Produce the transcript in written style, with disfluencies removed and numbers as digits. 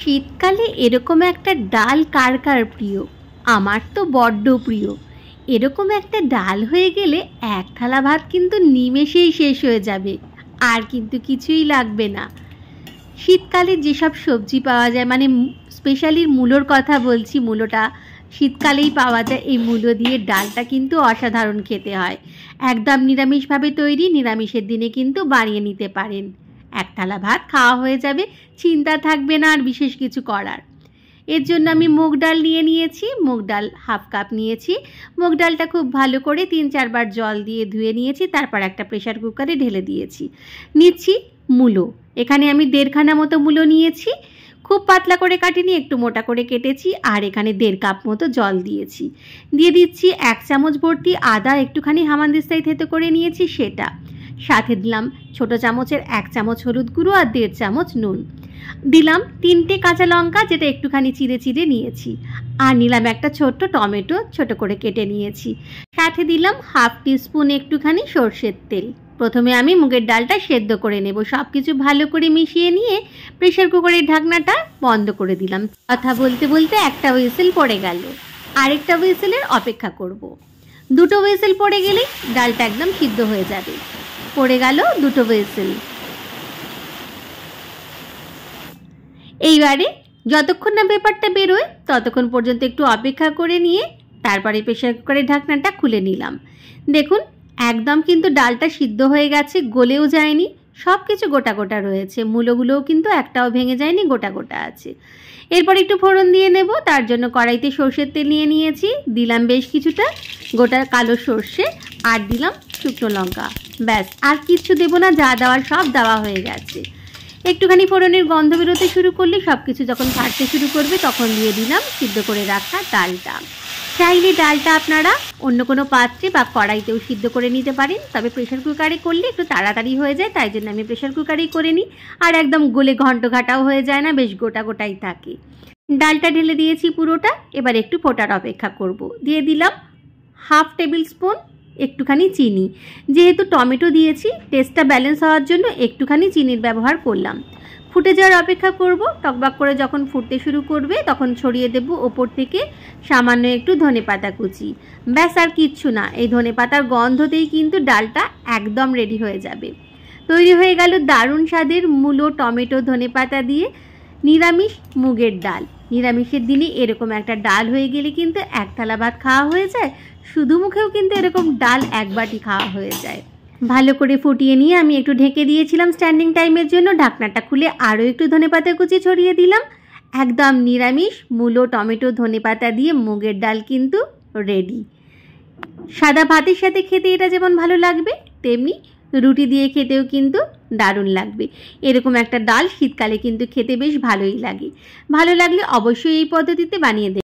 শীতকালে এরকম একটা ডাল কার কার প্রিয়? আমার তো বড্ড প্রিয়। এরকম একটা ডাল হয়ে গেলে এক থালা ভাত কিন্তু নিমেষেই শেষ হয়ে যাবে, আর কিন্তু কিছুই লাগবে না। শীতকালে যেসব সবজি পাওয়া যায়, মানে স্পেশালি মূলোর কথা বলছি, মূলোটা শীতকালেই পাওয়া যায়। এই মূলো দিয়ে ডালটা কিন্তু অসাধারণ খেতে হয়। একদম নিরামিষভাবে তৈরি, নিরামিষের দিনে কিন্তু বানিয়ে নিতে পারেন। এক থালা ভাত খাওয়া হয়ে যাবে, চিন্তা থাকবে না আর বিশেষ কিছু করার। এর জন্য আমি মুগ ডাল নিয়ে নিয়েছি। মুগ ডাল হাফ কাপ নিয়েছি। মুগ ডালটা খুব ভালো করে 3-4 বার জল দিয়ে ধুয়ে নিয়েছি, তারপর একটা প্রেশার কুকারে ঢেলে দিয়েছি। নিচ্ছি মূলো। এখানে আমি 1.5 খানা মতো মূলো নিয়েছি। খুব পাতলা করে কাটিনি, একটু মোটা করে কেটেছি। আর এখানে 1.5 কাপ মতো জল দিয়েছি। দিয়ে দিচ্ছি 1 চামচ ভর্তি আদা, একটুখানি হামানদিস্তায় থেতো করে নিয়েছি সেটা। সাথে দিলাম ছোটো চামচের 1 চামচ হলুদ গুঁড়ো আর 1.5 চামচ নুন। দিলাম 3টে কাঁচা লঙ্কা, যেটা একটুখানি চিড়ে চিড়ে নিয়েছি। আর নিলাম একটা ছোট্ট টমেটো, ছোট করে কেটে নিয়েছি। সাথে দিলাম হাফ টিস্পুন একটুখানি সর্ষের তেল। প্রথমে আমি মুগের ডালটা সেদ্ধ করে নেব। সব কিছু ভালো করে মিশিয়ে নিয়ে প্রেশার কুকারের ঢাকনাটা বন্ধ করে দিলাম। কথা বলতে বলতে একটা হুইসেল পড়ে গেল। আরেকটা হুইসেলের অপেক্ষা করব। 2টো হুইসেল পড়ে গেলেই ডালটা একদম সিদ্ধ হয়ে যাবে। পড়ে গেল 2টো হুইসেল। এইবারে যতক্ষণ না পেপারটা বেরোয় ততক্ষণ পর্যন্ত একটু অপেক্ষা করে নিয়ে তারপরে প্রেশার কুকারের ঢাকনাটা খুলে নিলাম। দেখুন একদম কিন্তু ডালটা সিদ্ধ হয়ে গেছে, গলেও যায়নি, সব কিছু গোটা গোটা রয়েছে। মূলোগুলোও কিন্তু একটাও ভেঙে যায়নি, গোটা গোটা আছে। এরপর একটু ফোড়ন দিয়ে নেব। তার জন্য কড়াইতে সর্ষের তেল নিয়ে নিয়েছি। দিলাম বেশ কিছুটা গোটা কালো সর্ষে, আর দিলাম শুকনো লঙ্কা। ব্যাস, আর কিচ্ছু দেবো না, যা দেওয়ার সব দেওয়া হয়ে গেছে। একটুখানি ফোড়নের গন্ধ বেরোতে শুরু করলে, সব কিছু যখন ফাটতে শুরু করবে, তখন দিয়ে দিলাম সিদ্ধ করে রাখা ডালটা। চাইলে ডালটা আপনারা অন্য কোনো পাত্রে বা কড়াইতেও সিদ্ধ করে নিতে পারেন, তবে প্রেশার কুকারে করলে একটু তাড়াতাড়ি হয়ে যায়, তাই জন্য আমি প্রেশার কুকারেই করে নিই। আর একদম গলে ঘন্ট ঘাটাও হয়ে যায় না, বেশ গোটা গোটাই থাকে। ডালটা ঢেলে দিয়েছি পুরোটা। এবার একটু ফোটার অপেক্ষা করব। দিয়ে দিলাম হাফ টেবিল স্পুন একটুখানি চিনি। যেহেতু টমেটো দিয়েছি, টেস্টটা ব্যালেন্স হওয়ার জন্য একটুখানি চিনির ব্যবহার করলাম। ফুটে যাওয়ার অপেক্ষা করব। টকবক করে যখন ফুটতে শুরু করবে তখন ছড়িয়ে দেব ওপর থেকে সামান্য একটু ধনেপাতা কুচি। ব্যাস, আর কিচ্ছু না। এই ধনেপাতার গন্ধতেই কিন্তু ডালটা একদম রেডি হয়ে যাবে। তৈরি হয়ে গেল দারুণ স্বাদের মূলো, টমেটো, ধনেপাতা দিয়ে নিরামিষ মুগের ডাল। নিরামিষের দিনে এরকম একটা ডাল হয়ে গেলে কিন্তু এক থালা ভাত খাওয়া হয়ে যায়। শুধু মুখেও কিন্তু এরকম ডাল এক বাটি খাওয়া হয়ে যায়। ভালো করে ফুটিয়ে নিয়ে আমি একটু ঢেকে দিয়েছিলাম স্ট্যান্ডিং টাইমের জন্য। ঢাকনাটা খুলে আরও একটু ধনেপাতা কুচি ছড়িয়ে দিলাম। একদম নিরামিষ মূলো, টমেটো, ধনেপাতা দিয়ে মুগের ডাল কিন্তু রেডি। সাদা ভাতের সাথে খেতে এটা যেমন ভালো লাগবে, তেমনি রুটি দিয়ে খেতেও কিন্তু দারুণ লাগবে। এরকম একটা ডাল শীতকালে কিন্তু খেতে বেশ ভালোই লাগে। ভালো লাগলে অবশ্যই এই পদ্ধতিতে বানিয়ে দেবেন।